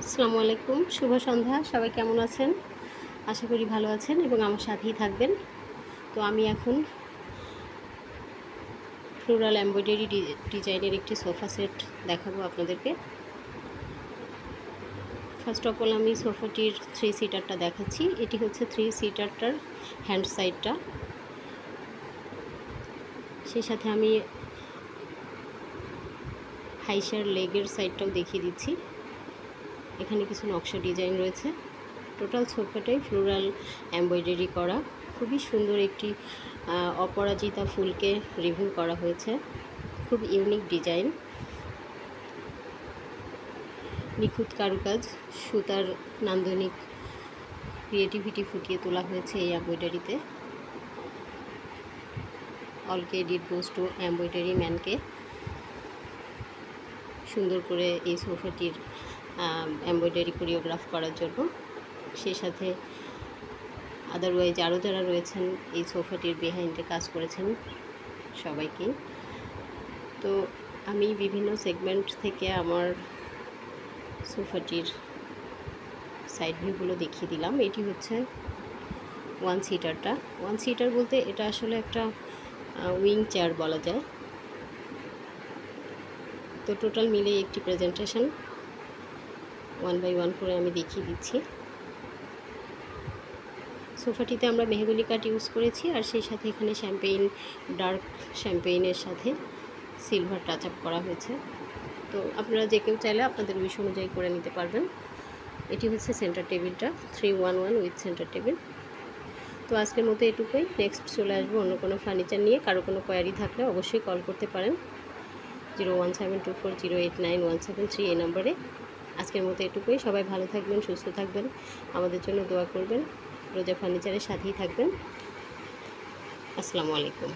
আসসালামু আলাইকুম, শুভ সন্ধ্যা। সবাই কেমন আছেন? আশা করি ভালো আছেন এবং আমার সাথেই থাকবেন। তো আমি এখন ফ্লোরাল এমব্রয়ডারি ডিজাইনের একটি সোফা সেট দেখাবো আপনাদেরকে। ফার্স্ট অফ অল আমি সোফাটির 3 সিটারটা দেখাচ্ছি। এটি হচ্ছে 3 সিটারটার হ্যান্ড সাইডটা। সেই সাথে আমি হাইসার লেগের সাইডটাও দেখিয়ে দিচ্ছি। এখানে কিছু নকশা ডিজাইন রয়েছে। টোটাল সোফাটাই ফ্লোরাল এমব্রয়ডারি করা। খুবই সুন্দর একটি অপরাজিতা ফুলকে রিভিউ করা হয়েছে। খুব ইউনিক ডিজাইন, নিখুঁত কারুকাজ, সুতার নান্দনিক ক্রিয়েটিভিটি ফুটিয়ে তোলা হয়েছে এই এমব্রয়ডারিতে। All credit goes to embroidery ম্যানকে সুন্দর করে এই সোফাটির এমব্রয়ডারি কোরিওগ্রাফ করার জন্য। সেই সাথে আদারওয়াইজ আরও যারা রয়েছেন এই সোফাটির বিহাইন্ডে কাজ করেছেন সবাইকে। তো আমি বিভিন্ন সেগমেন্ট থেকে আমার সোফাটির সাইড ভিউগুলো দেখিয়ে দিলাম। এটি হচ্ছে 1 সিটারটা। 1 সিটার বলতে এটা আসলে একটা উইং চেয়ার বলা যায়। তো টোটাল মিলে একটি প্রেজেন্টেশন 1 বাই 1 করে আমি দেখিয়ে দিচ্ছি। সোফাটিতে আমরা মেহগনি কাঠ ইউজ করেছি, আর সেই সাথে এখানে শ্যাম্পেইন, ডার্ক শ্যাম্পেইনের সাথে সিলভার টাচ আপ করা হয়েছে। তো আপনারা যে কেউ চাইলে আপনাদের উইশ অনুযায়ী করে নিতে পারবেন। এটি হচ্ছে সেন্টার টেবিলটা, 311 উইথ সেন্টার টেবিল। তো আজকের মতো এটুকুই। নেক্সট চলে আসবো অন্য কোনো ফার্নিচার নিয়ে। কারো কোনো কোয়ারি থাকলে অবশ্যই কল করতে পারেন 01724089173 এই নম্বরে। আজকের মতো এটুকুই। সবাই ভালো থাকবেন, সুস্থ থাকবেন, আমাদের জন্য দোয়া করবেন, রোজা ফার্নিচারের সাথেই থাকবেন। আসসালামু আলাইকুম।